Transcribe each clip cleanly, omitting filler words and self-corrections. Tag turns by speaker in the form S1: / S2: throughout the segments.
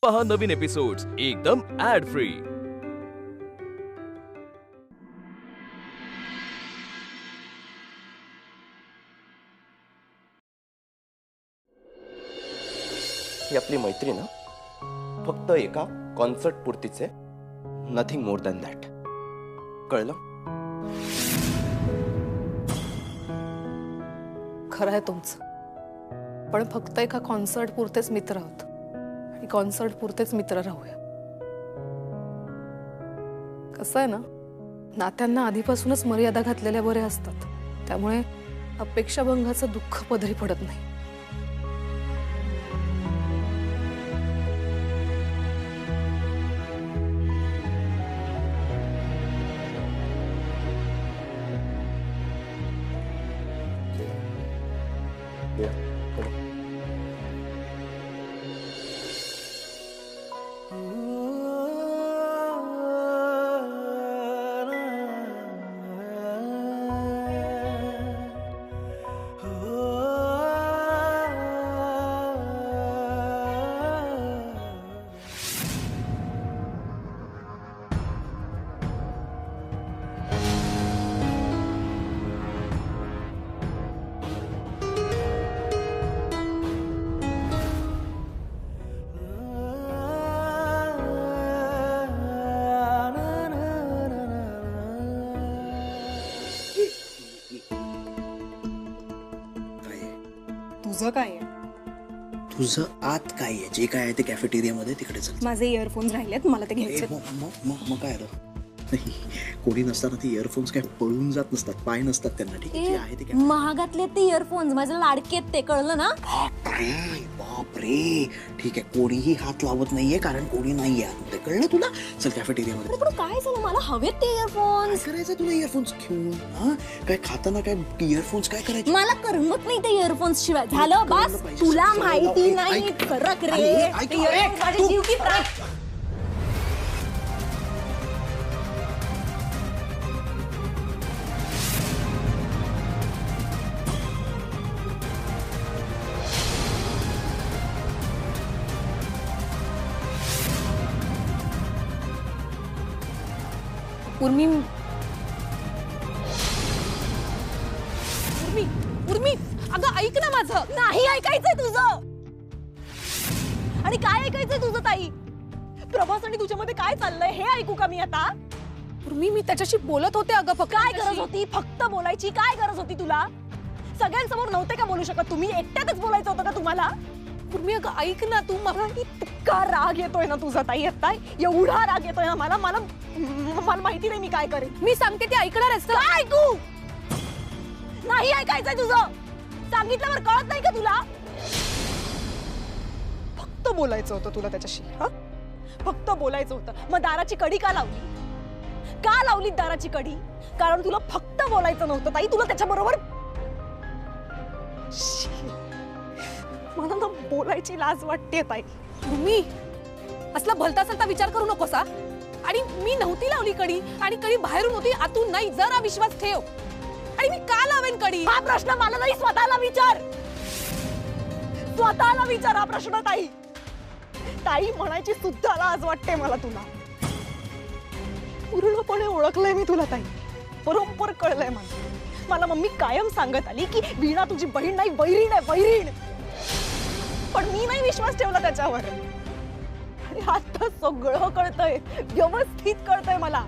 S1: पहा नवीन एपिसोड्स एकदम add free.
S2: ही आपली मैत्री ना फक्त एका कॉन्सर्ट पुरतीच आहे, नथिंग मोर दॅन दॅट. कळलं?
S3: खरं आहे तुमचं, पण फक्त एका कॉन्सर्ट पुरतेच मित्र आहोत आणि कॉन्सर्ट पुरतेच मित्र राहूया. कसं आहे ना, नात्यांना आधीपासूनच मर्यादा घातलेल्या बऱ्या असतात, त्यामुळे अपेक्षाभंगाचं दुःख पदरी पडत नाही.
S4: तुझं काय आहे?
S5: तुझं आत काय आहे? जे काय आहे ते कॅफेटेरिया मध्ये तिकडे चल.
S4: माझे इयरफोन्स राहिलेत, मला ते घ्यायचे.
S5: मग काय आलं? नाही, कोणी नसताना ते इयरफोन्स काय पळून जात नसतात, पाय नसतात त्यांना. ठीक आहे, जे आहे ते
S4: महागातले ते इयरफोन्स माझे लाडके आहेत, ते कळलं ना?
S5: बापरे, ठीक आहे, कोणीही हात लावत नाहीये कारण कोणी नाहीये आतमध्ये. कळलं तुला? चल कॅफेटेरिया मध्ये.
S4: पण काय झालं, मला हवेत ते इयरफोन्स.
S5: काय करायचं तुला इयरफोन्स घेऊन? हा, काय खाताना काय इयरफोन्स काय करायचे?
S4: मला करमत नाही ते इयरफोन्स शिवाय. झालं बस, तुला माहिती नाही फरक रे. माझी जीव की प्राण.
S3: उर्मी उर्मी उर्मी अगं ऐक ना माझं.
S4: नाही ऐकायचंय तुझं. आणि काय ऐकायचंय तुझं ताई? प्रभास आणि तुझ्यामध्ये काय चाललंय हे ऐकू का मी आता?
S3: उर्मी, मी त्याच्याशी बोलत होते अगं. फक्त
S4: काय गरज होती फक्त बोलायची? काय गरज होती तुला? सगळ्यांसमोर नव्हते का बोलू शकत तुम्ही? एकट्यातच बोलायचं होतं का तुम्हाला?
S3: उर्मी अगं ऐक ना तू. मला
S4: इतका राग येतोय ना तुझा ताई आता, एवढा राग येतोय ना मला. मला माहिती नाही मी काय करेन.
S3: मी सांगते ते ऐकणार आहेस का?
S4: काय ऐकू? नाही ऐकायचंय तुझं. सांगितल्यावर कळत नाही का तुला? फक्त बोलायचं होतं तुला त्याच्याशी. हा, फक्त बोलायचं होतं. मग दाराची कडी का लावली? का लावली दाराची कडी? कारण तुला फक्त बोलायचं नव्हतं ताई, तुला त्याच्या बरोबर. मला ना बोलायची लाज वाटते ताई.
S3: उर्मी, असला भलता सलता विचार करू नकोस हा. आणि मी नव्हती लावली कडी, आणि कडी बाहेरून होती, आतून नाही. जरा विश्वास ठेव. आणि मी का लावेन कडी?
S4: हा प्रश्न मला नाही, स्वतःला विचार. स्वतःला विचार हा प्रश्न ताई. ताई म्हणायची सुद्धा लाज वाटते मला तुला. पूर्णपणे ओळखलंय मी तुला ताई, बरोबर कळलंय मला मम्मी कायम सांगत आली की वीणा तुझी बहीण नाही, वैरीण आहे, वैरीण. पण मी नाही विश्वास ठेवला त्याच्यावर. आणि आता सगळं कळतंय, व्यवस्थित कळतंय मला.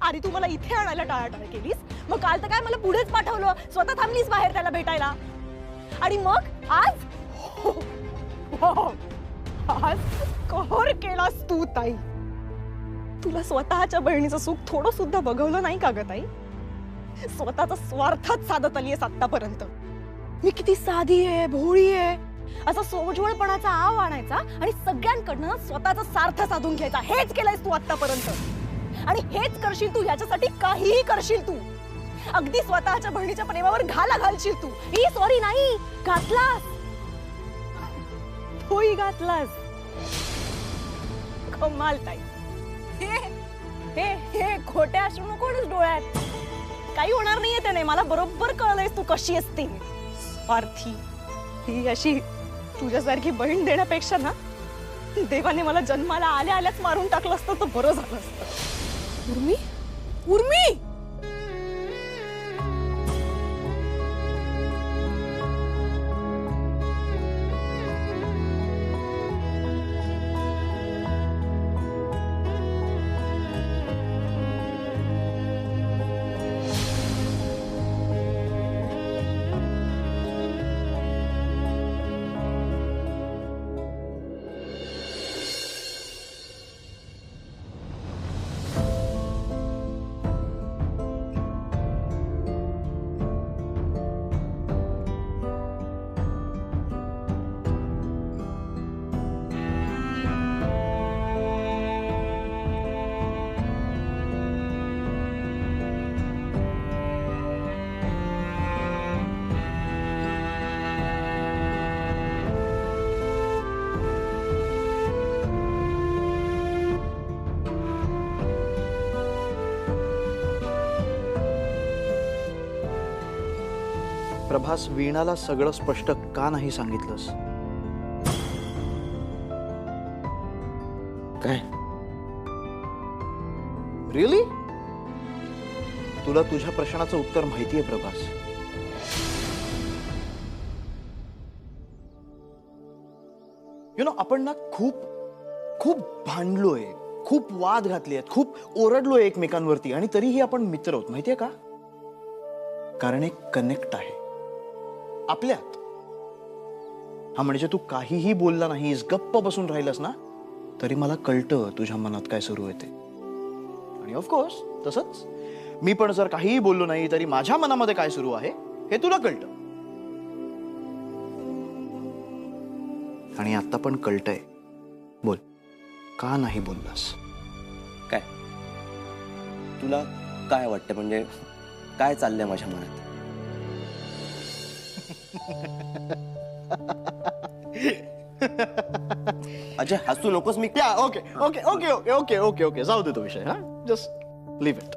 S4: आधी तू मला इथे आणायला टाळाटाळ केलीस, मग काल तर काय मला पुढेच पाठवलं, स्वतः थांबलीस बाहेर त्याला भेटायला. आणि मग आज आज कहर केलास तू ताई. तुला स्वतःच्या बहिणीचं सुख थोडं सुद्धा बघवलं नाही का ग ताई? स्वतःचा स्वार्थच साधत आलीयस आतापर्यंत. मी किती साधी आहे, भोळी आहे, असा सोजवळपणाचा आव आणायचा आणि सगळ्यांकडनं स्वतःचा स्वार्थ साधून घ्यायचा, हेच केलंयस तू आतापर्यंत. आणि हेच करशील तू, याच्यासाठी काहीही करशील तू. अगदी स्वतःच्या बहिणीच्या प्रेमावर घाला घालशील तू. सॉरी नाही, घातलास, होई घातलास. कमाल ताई. हे हे खोटे अश्रू नकोच डोळ्यात. काही होणार नाहीये त्याने, मला बरोबर कळलंयस तू कशी असते. स्वार्थी ही अशी तुझ्यासारखी बहीण देण्यापेक्षा ना देवाने मला जन्माला आल्या आल्याच मारून टाकलं असतं तर बरं झालं असतं.
S3: उर्मी उर्मी
S5: प्रभास, वीणाला सगळं स्पष्ट का नाही सांगितलंस?
S2: काय?
S5: रिअली? तुला तुझ्या प्रश्नाचं उत्तर माहितीये प्रभास. आपण ना खूप खूप भांडलोय, खूप वाद घातले आहेत, खूप ओरडलोय एकमेकांवरती, आणि तरीही आपण मित्र आहोत. माहितीये का? कारण एक कनेक्ट आहे आपल्यात. हा, म्हणजे तू काहीही बोलला नाहीस, गप्प बसून राहिलास ना, तरी मला कळतं तुझ्या मनात काय सुरू आहे ते. आणि ऑफकोर्स तसंच मी पण जर काहीही बोललो नाही तरी माझ्या मनामध्ये काय सुरू आहे हे तुला कळतं. आणि आता पण कळतंय. बोल, का नाही बोललास?
S2: काय तुला काय वाटतं, म्हणजे काय चाललंय माझ्या मनात? अजय, हसू नकोस. मी
S5: okay okay okay okay okay okay okay जाऊ दे तो विषय. हाँ, जस्ट लीव इट.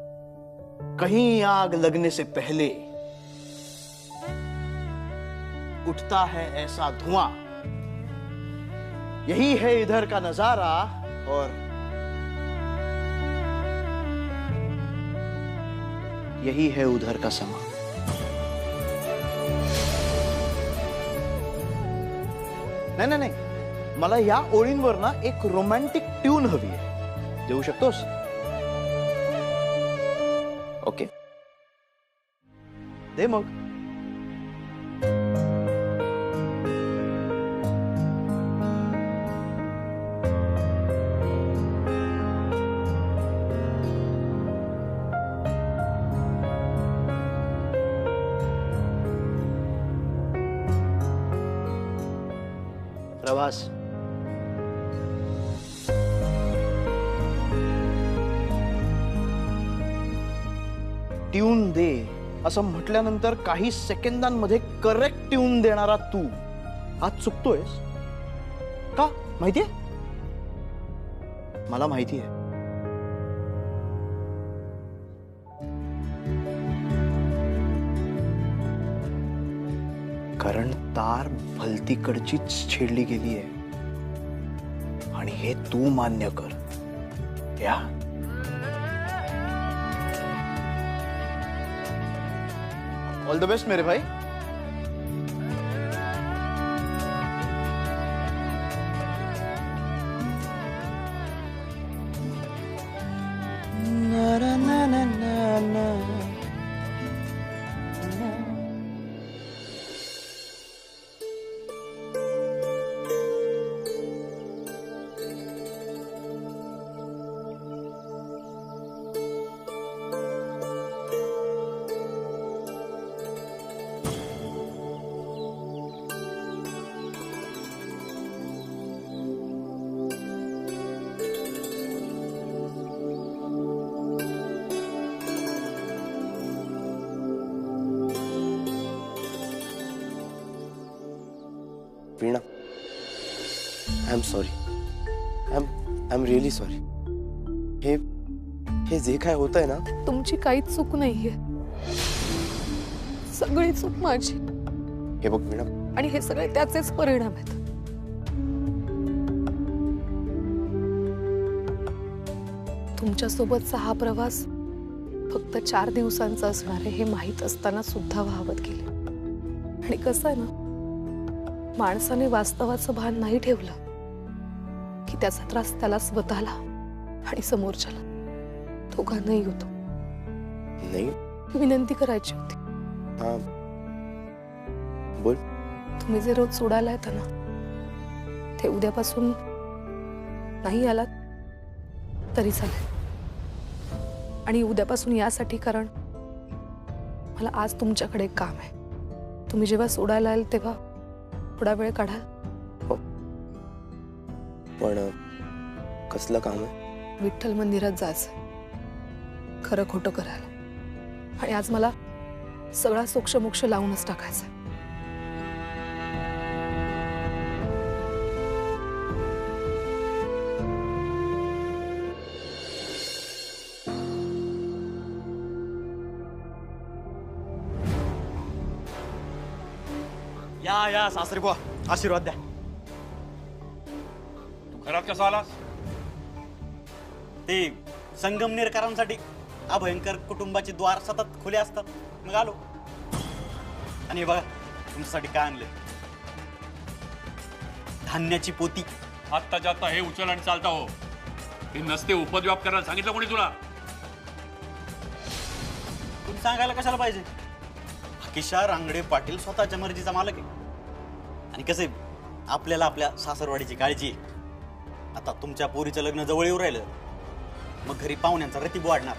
S5: कहीं आग लगने से पहले उठता है ऐसा धुआं, यही है इधर का नजारा, और यही है उधर का समा. नाही नाही नाही, मला या ओळींवर ना एक रोमॅन्टिक ट्यून हवी आहे. देऊ शकतोस?
S2: ओके,
S5: दे मग. प्रभास, ट्यून दे असं म्हटल्यानंतर काही सेकंदांमध्ये करेक्ट ट्यून देणारा तू आज चुकतोयस का? माहितीये? मला माहितीये. कारण तार भलतीकडचीच छेडली गेली आहे, आणि हे तू मान्य कर. या ऑल द बेस्ट मेरे भाई. ना ना ना ना ना ना.
S2: Veena, I am sorry. I am really sorry. हे जे काय होतंय ना,
S3: तुमची काहीच चूक नाहीये, सगळी चूक माझी.
S2: हे बघ वीणा,
S3: आणि हे सगळे त्याचेच परिणाम आहेत. तुमच्यासोबतचा हा प्रवास फक्त 4 दिवसांचा असणार आहे हे माहीत असताना सुद्धा वाहवत गेले. आणि कसं आहे ना, माणसाने वास्तवाचं भान नाही ठेवलं की त्याचा त्रास त्याला स्वतःला आणि समोरच्याला दोघांनाही होतो.
S2: नाही.
S3: विनंती करायची होती.
S2: हा, बोल.
S3: तुम्ही जे रोज सोडायला येता ना, ते उद्यापासून नाही आलात तरी चालेल. आणि उद्यापासून यासाठी कारण मला आज तुमच्याकडे एक काम आहे. तुम्ही जेव्हा सोडायला याल तेव्हा थोडा वेळ काढाल?
S2: पण कसलं काम आहे?
S3: विठ्ठल मंदिरात जायचं, खरं खोटं करायला. आणि आज मला सगळा सोक्षमोक्ष लावूनच टाकायचं.
S5: या या सासरे बुवा, आशीर्वाद द्या.
S6: तू घरात कसा आलास?
S7: ते संगमनेरकरांसाठी अभयंकर कुटुंबाचे द्वार सतत खुले असतात, मग आलो. आणि हे बघा तुमच्यासाठी काय आणले, धान्याची पोती.
S6: आत्ताच्या आत्ता हे उचल आणि चालता हो. हे नसते उपद्व्याप करायला सांगितलं कोणी तुला?
S7: तुम्ही सांगायला कशाला पाहिजे? किशोर रांगडे पाटील स्वतःच्या मर्जीचा मालक आहे. आणि कसं आहे, आपल्याला आपल्या सासरवाडीची काळजी आहे. आता तुमच्या पोरीचं लग्न जवळ येऊ राहिलं, मग घरी पाहुण्यांचा रतीब वाढणार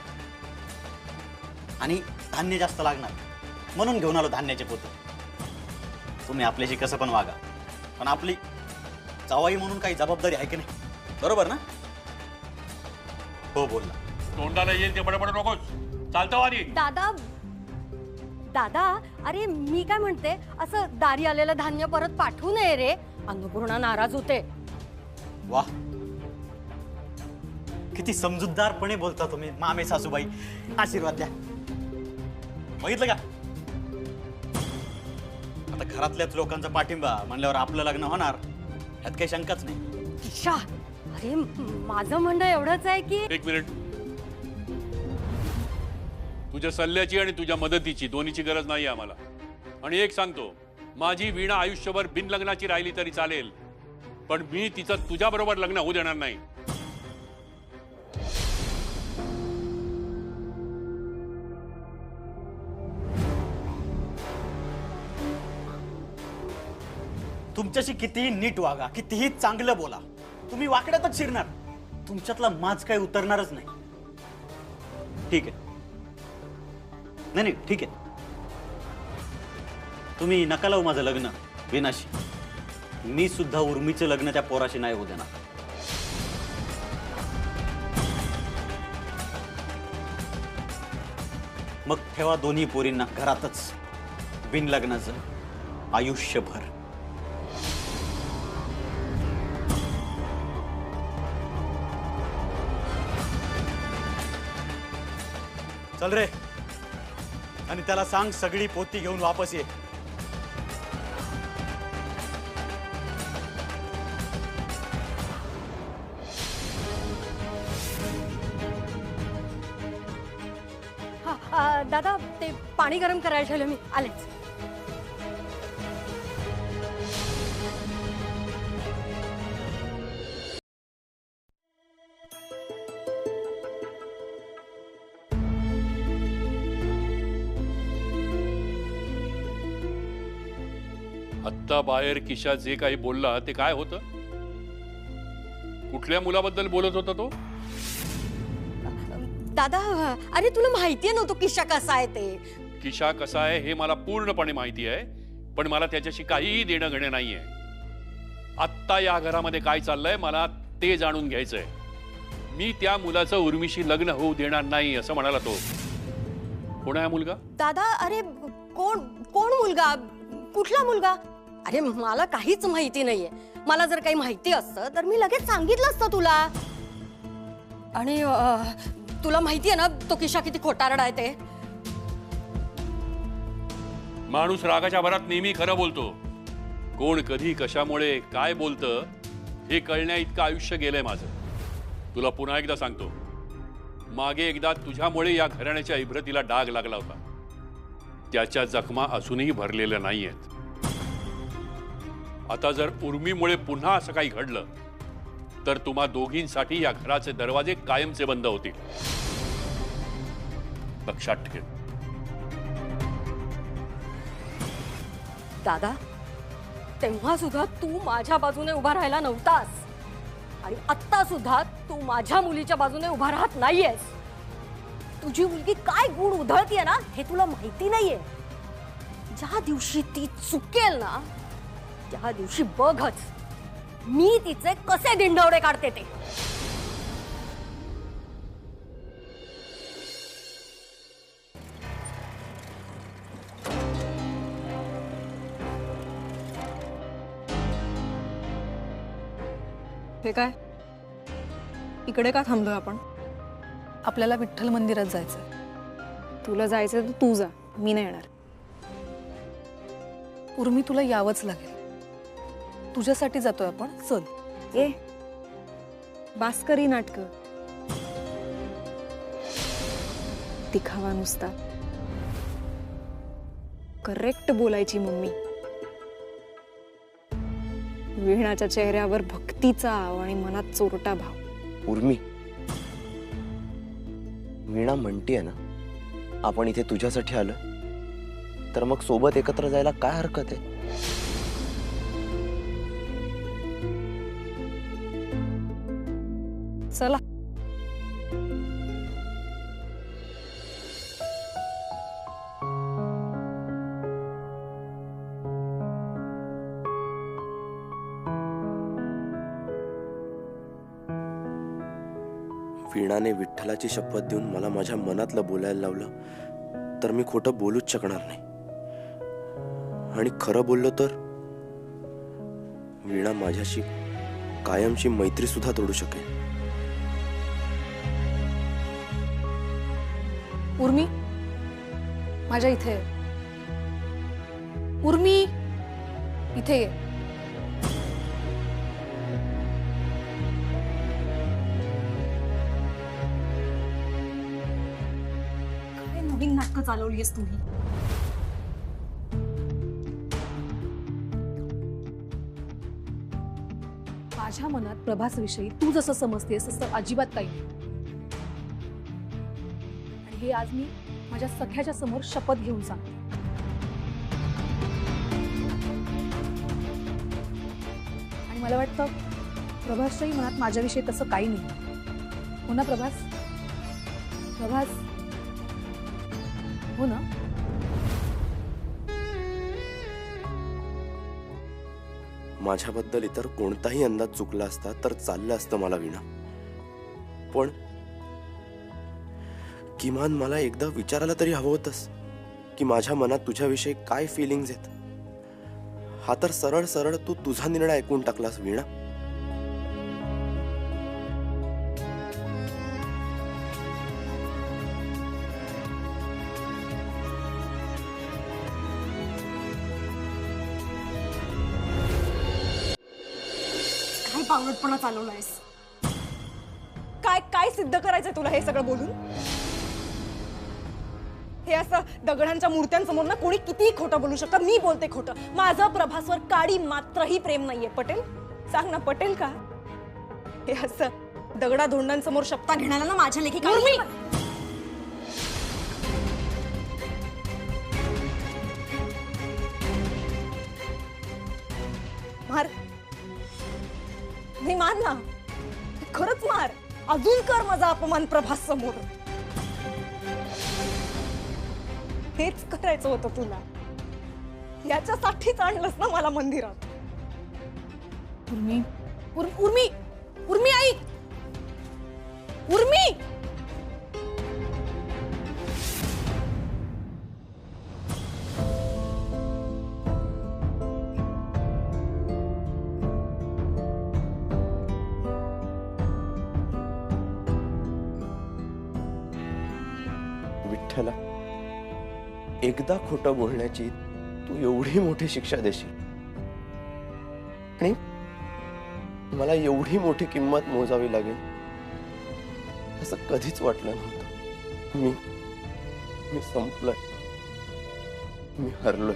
S7: आणि धान्य जास्त लागणार, म्हणून घेऊन आलो धान्याचे पोते. तुम्ही आपल्याशी कसं पण वागा, पण आपली जावाई म्हणून काही जबाबदारी आहे की नाही, बरोबर ना? हो बोलला.
S6: तोंडाला येईल ते बडबड नकोस, चालतं वारी.
S8: दादा दादा, अरे मी काय म्हणते, असं दारी आलेलं धान्य परत पाठवू नये रे. अन्नपूर्णा नाराज होते.
S7: वाह, किती समजूतदारपणे बोलता तुम्ही मामे सासूबाई. आशीर्वाद द्या. बघितलं का, आता घरातल्याच लोकांचा पाठिंबा म्हणल्यावर आपलं लग्न होणार, यात काही शंकाच नाही.
S8: किशा, अरे माझं म्हणणं एवढंच आहे की
S6: एक मिनिट. तुझ्या सल्ल्याची आणि तुझ्या मदतीची दोन्हीची गरज नाही आम्हाला. आणि एक सांगतो, माझी वीणा आयुष्यभर बिनलग्नाची राहिली तरी चालेल, पण मी तिचं तुझ्याबरोबर लग्न होऊ देणार नाही.
S7: तुमच्याशी कितीही नीट वागा, कितीही चांगलं बोला, तुम्ही वाकड्यातच शिरणार. तुमच्यातला माज काही उतरणारच नाही. ठीक आहे, नाही ठीक आहे. तुम्ही नका लावू माझं लग्न विनाशी. मी सुद्धा उर्मीचं लग्न त्या पोराशी नाही होऊ देणार. मग ठेवा दोन्ही पोरींना घरातच, बिन लग्नाचं आयुष्यभर. चल रे, आणि त्याला सांग सगळी पोती घेऊन वापस ये.
S8: हा, दादा ते पाणी गरम करायला ठेवलं, मी आलेच.
S6: आत्ता बाहेर किशा जे काही बोलला ते काय होतं? कुठल्या मुलाबद्दल बोलत होता तो?
S8: दादा, अरे तुला माहितीये ना तो किशा कसा आहे ते.
S6: किशा कसा आहे हे मला पूर्णपणे माहिती आहे, पण मला त्याच्याशी काहीही देणं घेणं नाहीये. आत्ता या घरामध्ये काय चाललंय मला ते जाणून घ्यायचंय. मी त्या मुलाचं उर्मिशी लग्न होऊ देणार नाही असं म्हणाला तो. कोण आहे मुलगा?
S8: दादा, अरे कोण कोण मुलगा? कुठला मुलगा? अरे मला काहीच माहिती नाहीये. मला जर काही माहिती असतं तर मी लगेच सांगितलं असतं तुला. आणि तुला माहितीये ना तो किशा किती खोटारडा आहे ते.
S6: माणूस रागाच्या भरात नेहमी खरं बोलतो. कोण कधी कशामुळे काय बोलतं हे कळण्या इतकं आयुष्य गेलंय माझं. तुला पुन्हा एकदा सांगतो, मागे एकदा तुझ्यामुळे या घराण्याच्या इब्रतीला डाग लागला होता. त्याच्या जखमा अजूनही भरलेल्या नाहीयेत. आता जर उर्मीमुळे पुन्हा असं काही घडलं तर तुम्हा दोघींसाठी या घराचे दरवाजे कायमचे बंद होतील. लक्षात ठेव.
S8: दादा, तेव्हा सुद्धा तू माझ्या बाजूने उभा राहायला नव्हतास आणि आत्ता सुद्धा तू माझ्या मुलीच्या बाजूने उभा राहत नाहीयेस. तुझी मुलगी काय गुण उधळतीये ना हे तुला माहिती नाहीये. ज्या दिवशी ती चुकेल ना त्या दिवशी बघच मी तिचे कसे दिंडवडे काढते ते.
S4: हे काय इकडे का थांबलोय आपण?
S3: आपल्याला विठ्ठल मंदिरात जायचंय.
S4: तुला जायचं तर तू जा, मी नाही येणार.
S3: उर्मी, तुला यावंच लागेल. तुझ्यासाठी जातोय आपण. चल.
S4: ए बास्करी नाटक दिखावा नुसता. करेक्ट बोलायची मम्मी. वीणाच्या चेहऱ्यावर भक्तीचा आव आणि मनात चोरटा भाव.
S2: उर्मी, वीणा म्हणतीये ना आपण इथे तुझ्यासाठी आलो, तर मग सोबत एकत्र जायला काय हरकत आहे?
S3: चला.
S2: वीणाने विठ्ठलाची शपथ देऊन मला माझ्या मनातलं बोलायला लावलं, तर मी खोटं बोलूच शकणार नाही. आणि खरं बोललो तर वीणा माझ्याशी कायमची मैत्री सुद्धा तोडू शकेल.
S3: उर्मी, माझ्या इथे ये. उर्मी, इथे ये.
S4: काय नवीन नाटकं चालवलीस तुम्ही?
S3: माझ्या मनात प्रभासविषयी तू जसं समजतेस तसं अजिबात काही नाही. आणि हे आज मी माझ्या सख्याच्या समोर शपथ घेऊन सांगते. आणि मला वाटतं प्रभासच्याही मनात माझ्याविषयी तसं काही नाही. हो ना प्रभास? प्रभास, हो ना?
S2: माझ्याबद्दल इतर कोणताही अंदाज चुकला असता तर चाललं असतं मला वीणा. पण किमान मला एकदा विचारायला तरी हवं होतंस की माझ्या मनात तुझ्याविषयी काय फिलिंग्स आहेत. हा तर सरळ सरळ तू तुझा निर्णय ऐकून टाकलास वीणा.
S8: काय पावलटपणा चालवलायस?
S4: काय काय सिद्ध करायचंय तुला हे सगळं बोलून? हे असं दगडांच्या मूर्त्यांसमोर ना कोणी किती खोटं बोलू शकतं. मी बोलते खोटं. माझं प्रभासवर काडी मात्रही प्रेम नाहीये. पटेल, सांग ना पटेल का? हे असं दगडा धोंडांसमोर शपथा घेण्याला ना माझ्या लेखी काही मार नाही, मार ना, खरंच मार. अजून कर माझा अपमान प्रभास समोर. हेच करायचं होतं तुला. याच्यासाठीच आणलंस ना मला मंदिरात.
S3: उर्मी, उर्मी, उर्मी आई, उर्मी.
S2: विठ्ठला, एकदा खोटं बोलण्याची तू एवढी मोठी शिक्षा देशील आणि मला एवढी मोठी किंमत मोजावी लागेल असं कधीच वाटलं नव्हतं. मी संपलोय, मी हरलोय.